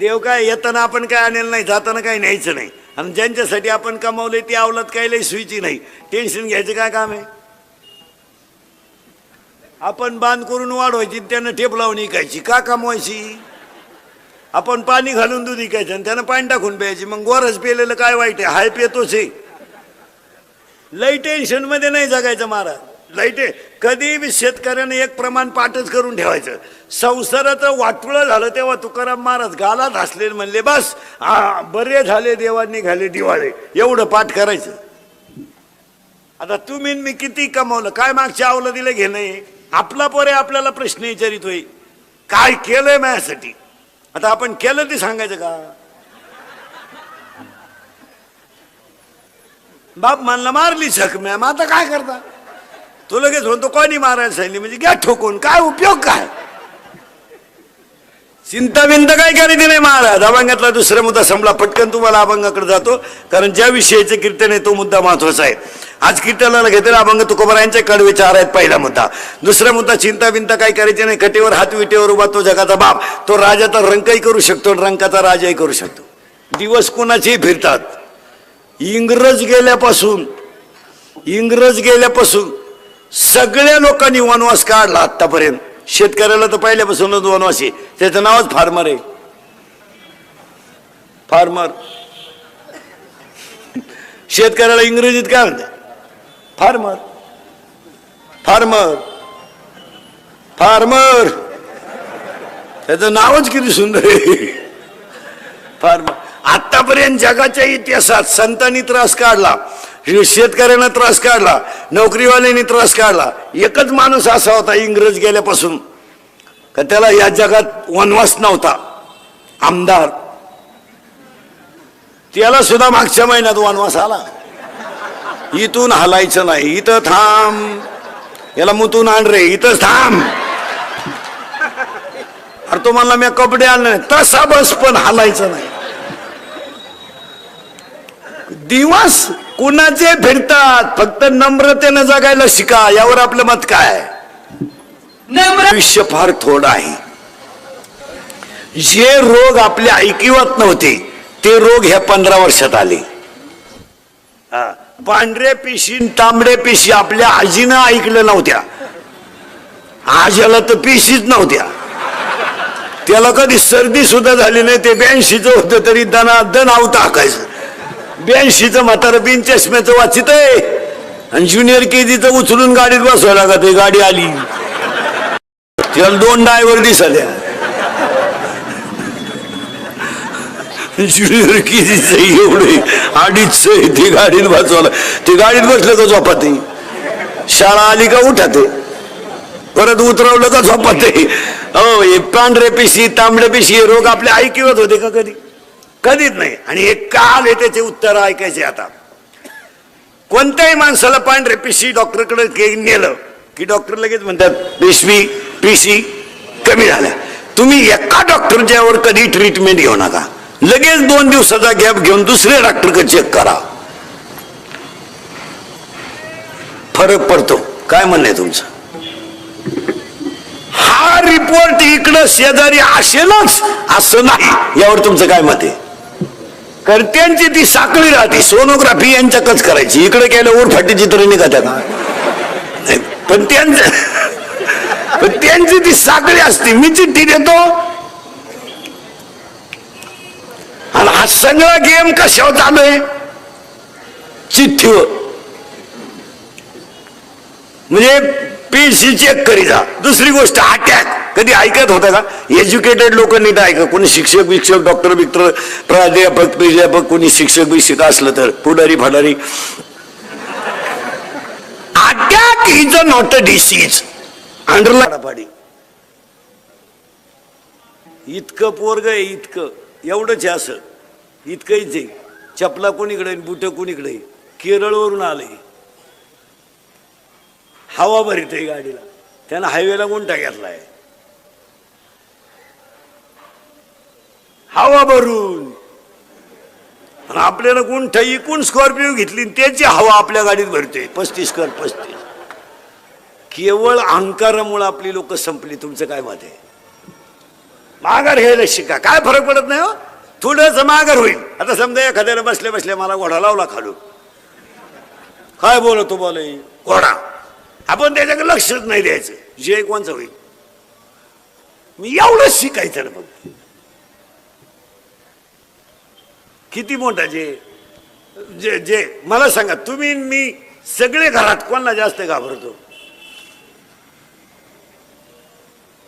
देव काय येताना आपण काय आणेल नाही, जाताना काही न्यायचं नाही. आणि ज्यांच्यासाठी आपण कमावले ती अवलाद काही लई सुईची नाही. टेन्शन घ्यायचं काय काम आहे? आपण बांध करून वाढवायची, त्यानं ठेप लावून इकायची, का कमवायची? आपण पाणी घालून दूध इकायचं आणि त्यानं पाणी टाकून प्यायची. मग गोरज पेलेलं काय वाईट आहे? हाय पेतोच आहे. लई टेन्शन मध्ये नाही जगायचं महाराज. लई कधी बी शेतकऱ्याने एक प्रमाण पाठच करून ठेवायचं. संसाराचं वाटुळं झालं तेव्हा तुकाराम महाराज गालात हसले, म्हणले बस बरे झाले देवांनी घाले दिवाळे, एवढं पाठ करायचं. आता तुम्ही मी किती कमावलं, काय मागच्या आवलं दिलं घेणं? आपला पोरे आपल्याला प्रश्न विचारित होई, काय केलंय माझ्यासाठी? आता आपण केलं ते सांगायचं का? बाप म्हणला मारली झक मॅम, आता काय करता? तो लगेच म्हणतो कोणी मारायला सांगितली, म्हणजे घ्या ठोकून, काय उपयोग काय? चिंता बिंता काय करायची नाही महाराज. अभंगातला दुसरा मुद्दा संपला. पटकन तुम्हाला अभंगाकडे जातो, कारण ज्या विषयाचे कीर्तन आहे तो मुद्दा महत्वाचा आहे. आज कीर्तनाला घेतलेला अभंग तुकोबारायांचे कडवे चार आहेत. पहिला मुद्दा. दुसरा मुद्दा चिंता बिंता काय करायची नाही. कटेवर हात विटेवर उभा तो जगाचा बाप, तो राजाचा रंकही करू शकतो, रंकाचा राजाही करू शकतो. दिवस कोणाचेही फिरतात. इंग्रज गेल्यापासून सगळ्या लोकांनी वनवास काढला आतापर्यंत. शेतकऱ्याला तर पहिल्यापासूनच वनवासी, त्याचं नावच फार्मर आहे. फार्मर. शेतकऱ्याला इंग्रजीत काय म्हणतात? फार्मर. फार्मर. फार्मर. त्याचं नावच किती सुंदर आहे, फार्मर. आतापर्यंत जगाच्या इतिहासात संतांनी त्रास काढला, शेतकऱ्यांना त्रास काढला, नोकरीवाल्यांनी त्रास काढला. एकच माणूस असा होता इंग्रज गेल्यापासून का त्याला या जगात वनवास नव्हता, आमदार. त्याला सुद्धा मागच्या महिन्यात वनवास आला. इथून हलायचं नाही, इथं थांब, याला मुतून आण रे, इथंच थांब. अरे तो म्हणला मी कपडे आणले नाही, तसा बस पण हलायचं नाही. दिवस कुणाचे फिरतात, फक्त नम्रतेनं जगायला शिका. यावर आपलं मत काय? आयुष्य फार थोडं आहे. जे रोग आपल्या ऐकिवात नव्हते ते रोग ह्या 15 वर्षात आले. पांढऱ्या पिशी तांबड्या पिशी आपल्या आजीनं ऐकलं नव्हत्या. आज्याला तर पिशीच नव्हत्या, त्याला कधी सर्दी सुद्धा झाली नाही. ते 82चं होतं तरी दनादन आऊ टाकायचं. 82चं म्हातारं बिन चष्म्याचं वाचित आहे आणि ज्युनियर केजीचं उचलून गाडीत बसवायला लागत. गाडी आली त्याला 2 ड्रायव्हर दिसल्या. ज्युनियर केजीचं एवढे 2.5 ते गाडीत बसवायला. ते गाडीत बसलं का झोपाते, शाळा आली का उठाते, परत उतरवलं का झोपाते. हो, हे पांढरे पिशी तांबडे पिशी हे रोग आपल्या ऐकिवत होते का कधी? कधीच नाही. आणि हे काल त्याचे उत्तर ऐकायचे. आता कोणत्याही माणसाला पांढरे पिशी डॉक्टरकडे नेलं की डॉक्टर लगेच म्हणतात पिशी कमी झाल्या. तुम्ही एका डॉक्टरच्यावर कधी ट्रीटमेंट घेऊ नका. लगेच 2 दिवसाचा गॅप घेऊन दुसऱ्या डॉक्टरकडे चेक करा, फरक पडतो. काय म्हणणं आहे तुमचं? हा रिपोर्ट इकडं शेजारी असेलच असं नाही, यावर तुमचं काय मत आहे? कर्त्यांची ती साखळी राहते. सोनोग्राफी यांच्याकच करायची, इकडे केलं उरफाटी चित्र निघत्या का? पण त्यांची ती साखळी असते. मी चिठ्ठी देतो आणि हा सगळा गेम कशावर चालू आहे? चिठ्ठीवर. म्हणजे पीसी चेक करी जा. दुसरी गोष्ट अटॅक कधी ऐकत होता का? एज्युकेटेड लोक नीट ऐका. कोणी शिक्षक डॉक्टर बिक्टर प्राध्यापक कोणी शिक्षक असलं तर पुढारी फडारी. Attack is a not a disease. Underline. इतकं पोरग आहे, इतकं एवढंच आहे, असं इतकंच आहे. चपला कोणीकडे बुट कोणीकडे. केरळवरून आले, हवा भरीत आहे गाडीला, त्यानं हायवेला गुंठा घेतलाय. हवा भरून आणि आपल्याला गुंठा इकून स्कॉर्पिओ घेतली, त्याची हवा आपल्या गाडीत भरते. 35 कर 35. केवळ अहंकारामुळे आपली लोक संपली. तुमचं काय मत आहे? माघार घ्यायला शिका. काय फरक पडत नाही हो, थोडंच माघार होईल. आता समजा एखाद्याला बसल्या बसल्या मला घोडा लावला खालून, काय बोलतो बोले घोडा, आपण त्याच्याकडे लक्षच नाही द्यायचं, जे कोणचं होईल. मी एवढंच शिकायचं ना फक्त. किती मोठा जे जे जे मला सांगा तुम्ही मी सगळे घरात कोणाला जास्त घाबरतो?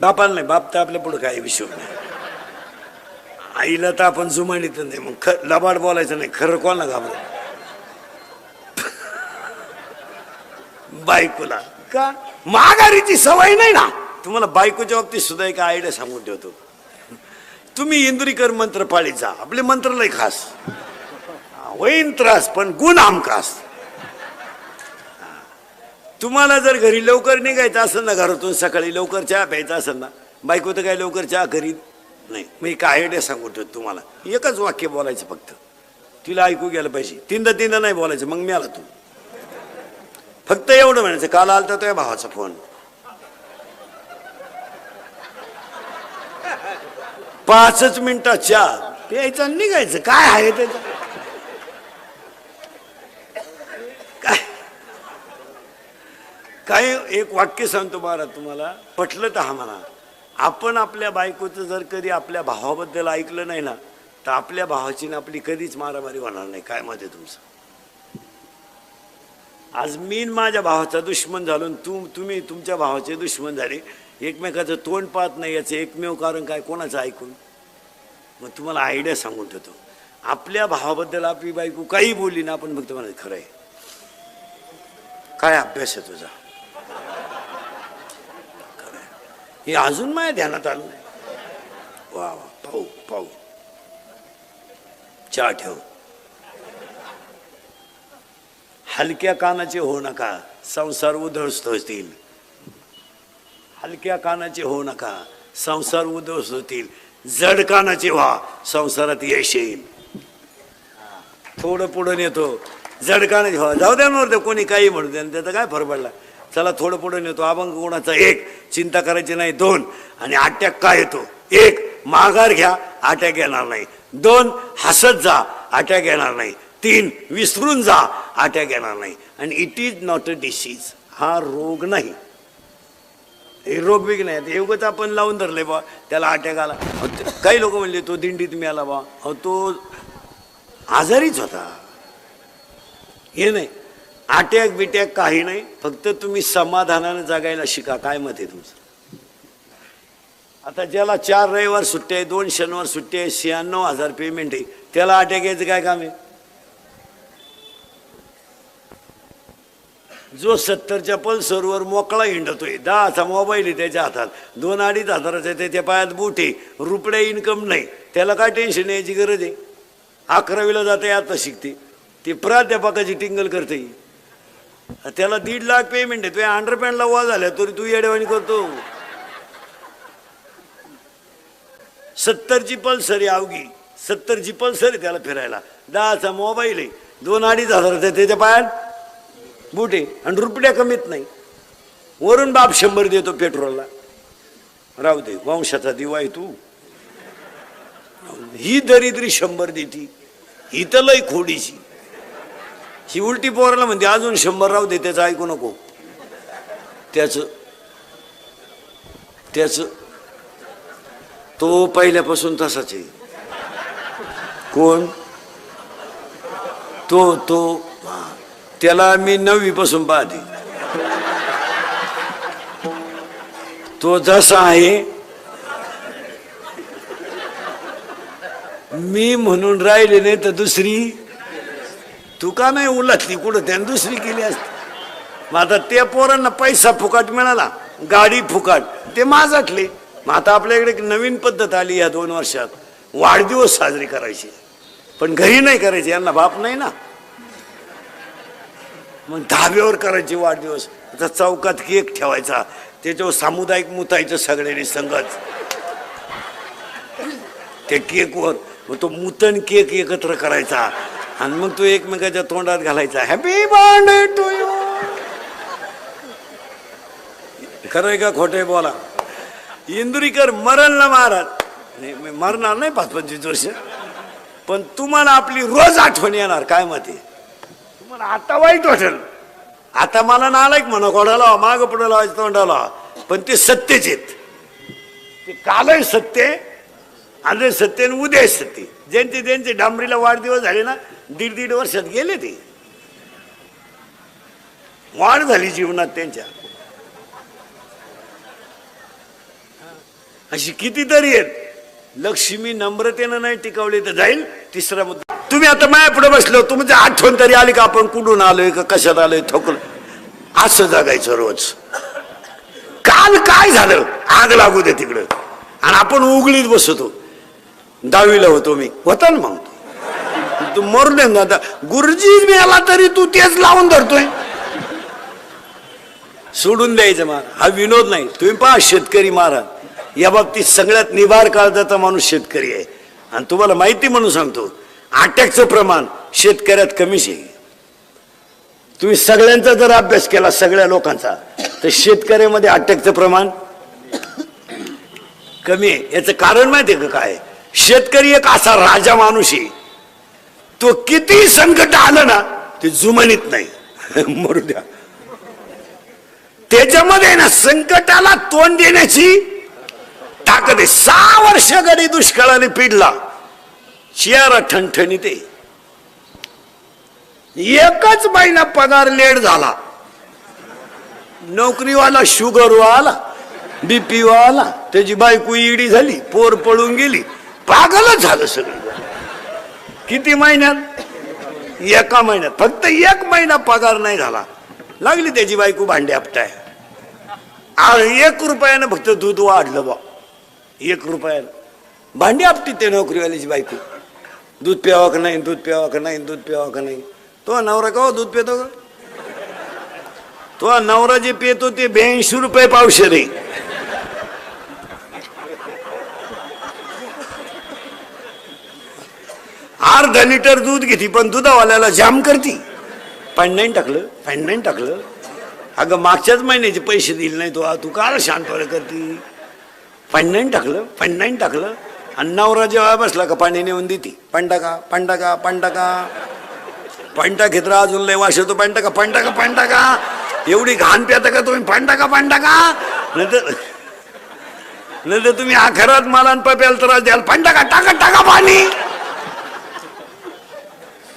बापाला नाही, बाप तर आपल्या पुढे काही विषय नाही. आईला तर आपण जुमानीत नाही, मग लबाड बोलायचं नाही. खरं कोणाला घाबरतो? बायकोला. का? माघारीची सवय नाही ना तुम्हाला. बायकोच्या बाबतीत सुद्धा एक आयडिया सांगून ठेवतो. तुम्ही इंद्रिकर मंत्र पाळीत जा. आपले मंत्र लय खास, होईन त्रास पण गुण आमकास. तुम्हाला जर घरी लवकर निघायचं असेल ना, घरातून सकाळी लवकर चहा प्यायचा असेल ना, बायको तर काय लवकर चहा करीत नाही. मी काय आयडिया सांगू ठेवतो तुम्हाला. एकच वाक्य बोलायचं फक्त, तिला ऐकू गेलं पाहिजे. तीनदा तीनदा नाही बोलायचं. मग मी आला तू फक्त एवढं म्हणायचं, काल आलता तुझ्या भावाचा फोन, 5 मिनिटात चहा प्यायचा निघायचं. काय आहे त्याचं? काय काय एक वाक्य सांगतो बाळा तुम्हाला, पटलं तर हा म्हणा. आपण आपल्या बायकोचं जर कधी आपल्या भावाबद्दल ऐकलं नाही ना, तर आपल्या भावाची ना आपली कधीच मारामारी होणार नाही. काय मत आहे तुमचं? आज मी माझ्या भावाचा दुश्मन झालो, तुम्ही तुमच्या भावाचे दुश्मन झाले, एकमेकाचं तोंड पाहत नाही. याचं एकमेव कारण काय? कोणाचं ऐकून? मग तुम्हाला आयडिया सांगून ठेवतो. आपल्या भावाबद्दल आपली बायको काही बोलली ना, आपण फक्त म्हणायचं खरं आहे. काय अभ्यास आहे तुझा? खरं आहे. हे अजून माझ्या ध्यानात आलं नाही. वा वा, पाहू पाहू. चहा ठेव. हलक्या कानाचे हो नका, संसार उद्ध्वस्त होतील. हलक्या कानाचे हो नका, संसार उद्ध्वस्त होतील. जड कानाचे व्हा, संसारात यश येईल. थोडं पुढं नेतो, जड कानाचे व्हा. जाऊ द्या नव्हतं कोणी काही म्हणू द्या, त्याचा काय फरक पडला. चला थोडं पुढं नेतो. अभंग गुणाचा 1, चिंता करायची नाही 2, आणि अटॅक काय येतो? 1, माघार घ्या, अटॅक येणार नाही. 2, हसत जा, अटॅक येणार नाही. 3, विसरून जा, अटॅक येणार नाही. आणि it is not a disease. हा रोग नाही, हे रोग बिग नाही. एवढंच आपण लावून धरले बा, त्याला अटॅक आला. काही लोक म्हणले तो दिंडीत मिळाला बा, अहो तो आजारीच होता. हे नाही, अटॅक बिटॅक काही नाही. फक्त तुम्ही समाधानानं जगायला शिका. काय मत आहे तुमचं? आता ज्याला 4 रविवार सुट्टी आहे, 2 शनिवार सुट्टी आहे, 96,000 पेमेंट आहे, त्याला अटॅक यायचं काय काम आहे? जो 70च्या पल्सरवर मोकळा हिंडतोय, 10चा मोबाईल आहे त्याच्या हातात, 2-2.5 हजाराचा त्याच्या पायात बूट आहे, रुपये इन्कम नाही, त्याला काय टेन्शन यायची गरज आहे? 11वीला जाते, आता शिकते, ते प्राध्यापकाची टिंगल करते. त्याला 1.5 लाख पेमेंट आहे, तुझ्या अंडरपॅन्टला वा झाल्या तरी तू येडेवाणी करतो. 70ची पल्सर आहे अवघी, 70ची पल्सर आहे त्याला फिरायला, 10चा मोबाईल आहे, 2-2.5 हजाराचा त्याच्या पायात बूट आहे, आणि रुपया कमीत नाही. वरून बाप 100 देतो पेट्रोलला. राहू दे, वंशाचा दिवा आहे तू. ही दरिद्री 100 देती, ही तर लय खोडीची. ही उलटी पोराला म्हणते अजून 100 राहू दे, त्याचं ऐकू नको. त्याच तो पहिल्यापासून तसाच आहे. कोण? तो त्याला मी 9वी पासून पाहते. तो जसा आहे मी म्हणून राहिले नाही तर दुसरी तू का नाही उलटली कुठं? त्याने दुसरी केली असती. मग आता त्या पोरांना पैसा फुकाट मिळाला, गाडी फुकाट, ते माझाटले. मग आता आपल्याकडे एक नवीन पद्धत आली या 2 वर्षात, वाढदिवस साजरी करायची, पण घरी नाही करायची, यांना बाप नाही ना. मग धाब्यावर करायचे वाढदिवस. आता चौकात केक ठेवायचा, त्याच्यावर सामुदायिक मुतायचं सगळ्यांनी संगत ते केकवर. मग तो मुतन केक एकत्र करायचा आणि मग तो एकमेकाच्या तोंडात घालायचा, हॅपी बर्थडे टू यू. खरंय का खोटे बोला? इंदुरीकर मरण ना महाराज नाही, मी मरणार नाही 5-25 वर्ष, पण तुम्हाला आपली रोज आठवण येणार. काय माहिती तुम्हाला आता वाईट वाटेल. आता मला नालायक म्हणा, कोणाला माग पुढे लावायचं तोंडाला, पण ते सत्यच आहेत. ते कालही सत्य, आजही सत्य आणि उद्या सत्य. ज्यांचे डांबरीला वाढदिवस झाले ना, 1.5 वर्षात गेले. ते वाढ झाली जीवनात त्यांच्या. अशी कितीतरी आहेत. लक्ष्मी नम्रतेनं नाही टिकवली तर जाईल. तिसरा मुद्दा, तुम्ही आता माया पुढे बसलो, तुमची आठवण तरी आली का आपण कुठून आलोय का कशात आलोय, थोकलं. असं जगायचं रोज. काल काय झालं आग लागू दे तिकडं, आणि आपण उघडीत बसतो. 10वीला होतो मी, होता ना मग तू मरू दे ना. आता गुरुजी मिळाला तरी तू तेच लावून धरतोय. सोडून द्यायचं महाराज, हा विनोद नाही. तुम्ही पहा शेतकरी महाराज, या बाबतीत सगळ्यात निभार काळजाचा माणूस शेतकरी आहे. आणि तुम्हाला माहिती म्हणून सांगतो, अटॅकचं प्रमाण शेतकऱ्यात कमीच आहे. तुम्ही सगळ्यांचा जर अभ्यास केला, सगळ्या लोकांचा, तर शेतकऱ्यामध्ये अटॅकचं प्रमाण कमी आहे. याचं कारण माहिती आहे का काय? शेतकरी एक असा राजा माणूस आहे, तो किती संकट आलं ना ते जुमानीत नाही. मरू द्या. त्याच्यामध्ये ना संकटाला तोंड देण्याची ताकद आहे. 6 वर्ष गडी दुष्काळाने पिडला, चेहरा ठणठणीत आहे. एकच महिना पगार लेट झाला. नोकरीवाला शुगरवाला, बीपी वाला, त्याची बायको ईडी झाली, पोर पळून गेली, पागलच झालं सगळं. किती महिन्यात? 1 महिन्यात. फक्त 1 महिना पगार नाही झाला, लागली त्याची बायको भांडे आपटाय. 1 रुपयानं फक्त दूध वाढलं बा. 1 रुपयानं भांडी आपटी ते नोकरीवाल्याची बायको. दूध प्यावा का नाही, दूध प्यावा का नाही, दूध प्यावा का नाही. तो नवरा का दूध पितो का? तो नवरा जे पितो ते 82 रुपये पावशेर आहे. अर्धा लिटर दूध घेते, पण दुधावाल्याला जाम करती. पाणी टाकलं, पाणी टाकलं. अगं मागच्याच महिन्याचे पैसे दिले नाही तू का शांतपणे करती. पाणी टाकलं, पाणी टाकलं. आणि नवरा जेव्हा बसला का पाणी नेऊन देते. पाणी टाका, पाणी टाका, पाणी टाका. पाणी टाकीत राहा, अजून लय वाश येतो. पाणी टाका, पाणी टाका, पाणी टाका. एवढी घाण प्याता का तुम्ही? पाणी टाका, पाणी टाका. नंतर तुम्ही आखरात मला पप्याला त्रास द्याल. पाणी टाका, टाका, टाका पाणी.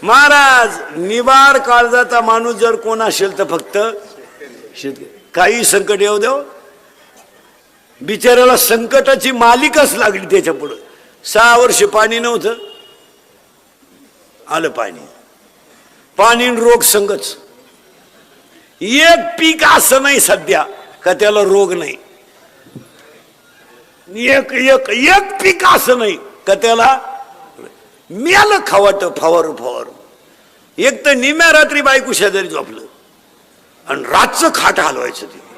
महाराज, निवार काळजाचा माणूस जर कोण असेल तर फक्त शेतकरी. काही संकट येऊ देव, बिचाराला संकटाची मालिकाच लागली त्याच्या पुढं. 6 वर्ष पाणी नव्हतं, आलं पाणी. पाणी रोग संगच. एक पीक असं नाही सध्या का त्याला रोग नाही. एक एक एक पीक असं नाही का त्याला मिळालं खावाट फवारू फवारू. एक तर निम्या रात्री बायको शेजारी झोपलं आणि रातचं खाट हलवायचं. ते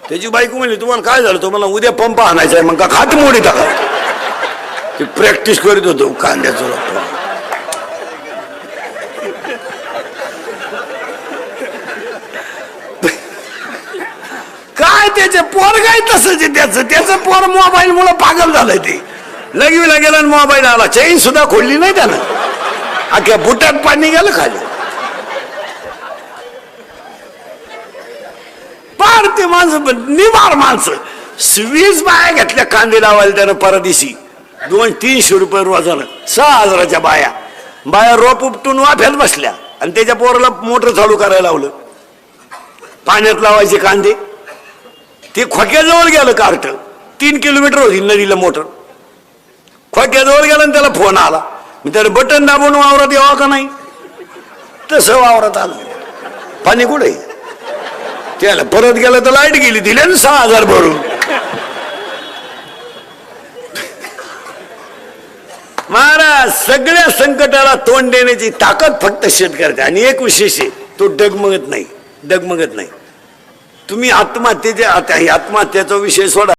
त्याची बायको म्हणली, तुम्हाला काय झालं? तो मला उद्या पंप आणायचा आहे. मग का खाट मोडी टाका. ते प्रॅक्टिस करीत होतो कांद्याचं रोप. काय त्याचे पोर काय तसंच त्याचं पोर मोबाईल मुळे पागल झालंय. ते लगवीला गेला आणि मोबाईल आला. चैन सुद्धा खोलली नाही त्यानं. अख्या बुटात पाणी गेलं खाली. पार ते माणसं निवार माणसं. 20 बाया घेतल्या कांदे लावायला त्यानं परदेशी. 200-300 रुपये रोजानं. 6,000च्या बाया रोप उपटून वाफ्यात बसल्या आणि त्याच्या पोराला मोटर चालू करायला लावलं. पाण्यात लावायचे कांदे. ते खोक्याजवळ गेलं कार्ट. 3 किलोमीटर होती नदीला मोटर. खोक्याजवळ गेला आणि त्याला फोन आला. मी त्याला बटन दाबून वावरात यावा का नाही. तसं वावरात आलं. पाणी कुठे? त्याला परत गेलं तर लाईट गेली. दिले ना 6,000 भरून. महाराज, सगळ्या संकटाला तोंड देण्याची ताकद फक्त शेतकऱ्याची. आणि एक विशेष आहे, तो डगमगत नाही. डगमगत नाही. तुम्ही आत्महत्येचा विषय सोडा.